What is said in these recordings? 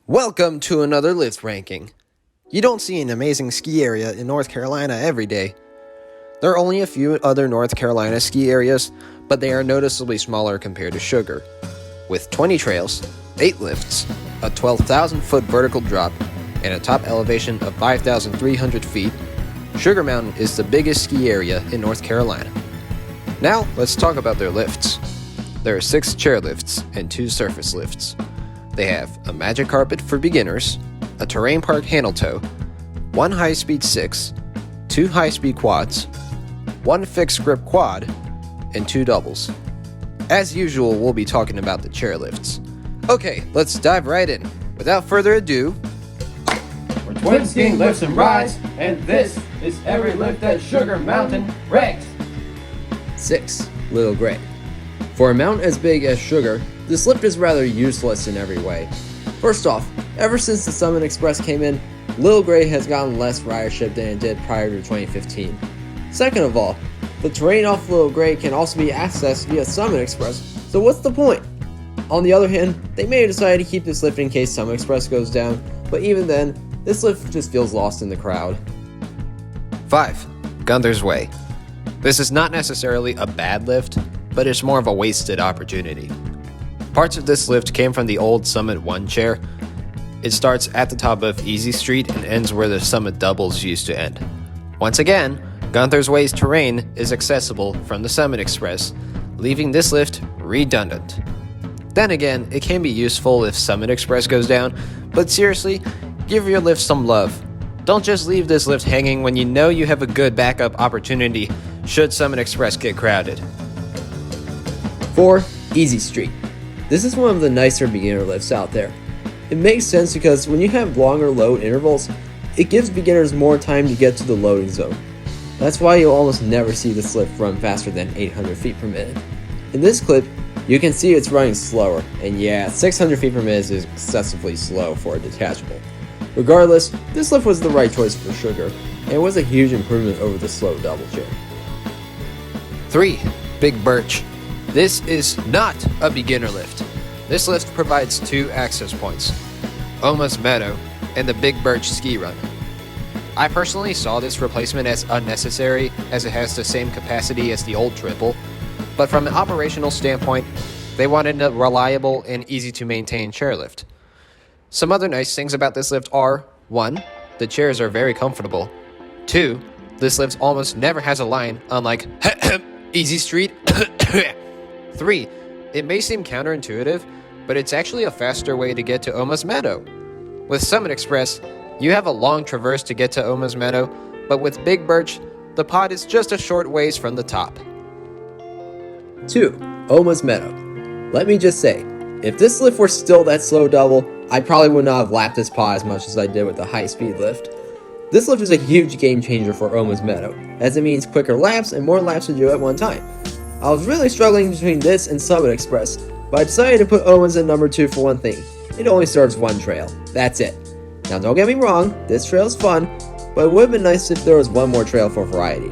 Welcome to another lift ranking. You don't see an amazing ski area in North Carolina every day. There are only a few other North Carolina ski areas, but they are noticeably smaller compared to Sugar. With 20 trails, 8 lifts, a 12,000-foot vertical drop, and a top elevation of 5,300 feet, Sugar Mountain is the biggest ski area in North Carolina. Now, let's talk about their lifts. There are 6 chair lifts and 2 surface lifts. They have a magic carpet for beginners, a terrain park handle tow, 1 high-speed 6, 2 high-speed quads, 1 fixed grip quad, and 2 doubles. As usual, we'll be talking about the chair lifts. Okay, let's dive right in. Without further ado, We're Twin Skiing Lifts and Rides, and this is every lift at Sugar Mountain ranks. 6. Little Gray. For a mountain as big as Sugar, this lift is rather useless in every way. First off, ever since the Summit Express came in, Little Gray has gotten less ridership than it did prior to 2015. Second of all, the terrain off Little Gray can also be accessed via Summit Express, so what's the point? On the other hand, they may have decided to keep this lift in case Summit Express goes down, but even then, this lift just feels lost in the crowd. 5. Gunther's Way. This is not necessarily a bad lift, but it's more of a wasted opportunity. Parts of this lift came from the old Summit 1 chair. It starts at the top of Easy Street and ends where the Summit doubles used to end. Once again, Gunther's Way's terrain is accessible from the Summit Express, leaving this lift redundant. Then again, it can be useful if Summit Express goes down, but seriously, give your lift some love. Don't just leave this lift hanging when you know you have a good backup opportunity should Summit Express get crowded. 4. Easy Street. This is one of the nicer beginner lifts out there. It makes sense because when you have longer load intervals, it gives beginners more time to get to the loading zone. That's why you'll almost never see this lift run faster than 800 feet per minute. In this clip, you can see it's running slower, and yeah, 600 feet per minute is excessively slow for a detachable. Regardless, this lift was the right choice for Sugar, and it was a huge improvement over the slow double chair. 3. Big Birch. This is not a beginner lift. This lift provides 2 access points, Oma's Meadow and the Big Birch Ski Run. I personally saw this replacement as unnecessary as it has the same capacity as the old triple, but from an operational standpoint, they wanted a reliable and easy to maintain chairlift. Some other nice things about this lift are 1. The chairs are very comfortable. 2. This lift almost never has a line, unlike Easy Street. 3. It may seem counterintuitive, but it's actually a faster way to get to Oma's Meadow. With Summit Express, you have a long traverse to get to Oma's Meadow, but with Big Birch, the pod is just a short ways from the top. 2. Oma's Meadow. Let me just say, if this lift were still that slow double, I probably would not have lapped this pod as much as I did with the high-speed lift. This lift is a huge game changer for Oma's Meadow, as it means quicker laps and more laps to do at one time. I was really struggling between this and Summit Express, but I decided to put Oma's at number 2 for one thing. It only serves 1 trail. That's it. Now don't get me wrong, this trail is fun, but it would have been nice if there was one more trail for variety.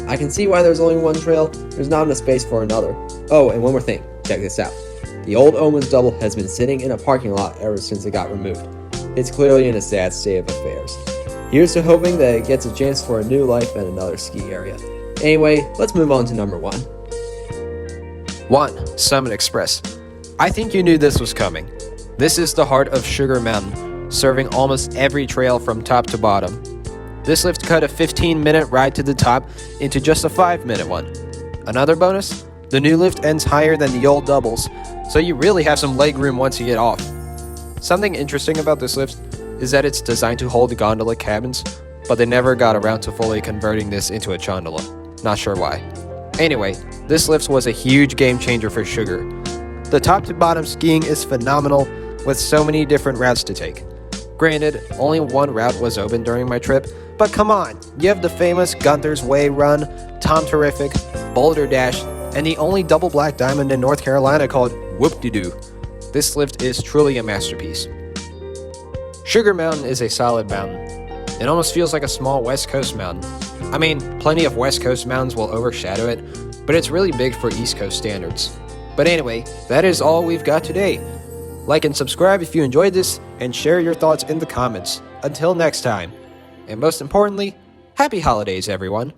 I can see why there's only 1 trail, there's not enough space for another. Oh, and one more thing, check this out. The old Oma's double has been sitting in a parking lot ever since it got removed. It's clearly in a sad state of affairs. Here's to hoping that it gets a chance for a new life at another ski area. Anyway, let's move on to number 1. 1. Summit Express. I think you knew this was coming. This is the heart of Sugar Mountain, serving almost every trail from top to bottom. This lift cut a 15-minute ride to the top into just a 5-minute one. Another bonus? The new lift ends higher than the old doubles, so you really have some leg room once you get off. Something interesting about this lift is that it's designed to hold gondola cabins, but they never got around to fully converting this into a gondola. Not sure why. Anyway, this lift was a huge game changer for Sugar. The top to bottom skiing is phenomenal with so many different routes to take. Granted, only 1 route was open during my trip, but come on, you have the famous Gunther's Way run, Tom Terrific, Boulder Dash, and the only double black diamond in North Carolina called Whoop-de-doo. This lift is truly a masterpiece. Sugar Mountain is a solid mountain. It almost feels like a small West Coast mountain. I mean, plenty of West Coast mountains will overshadow it, but it's really big for East Coast standards. But anyway, that is all we've got today. Like and subscribe if you enjoyed this, and share your thoughts in the comments. Until next time. And most importantly, happy holidays, everyone.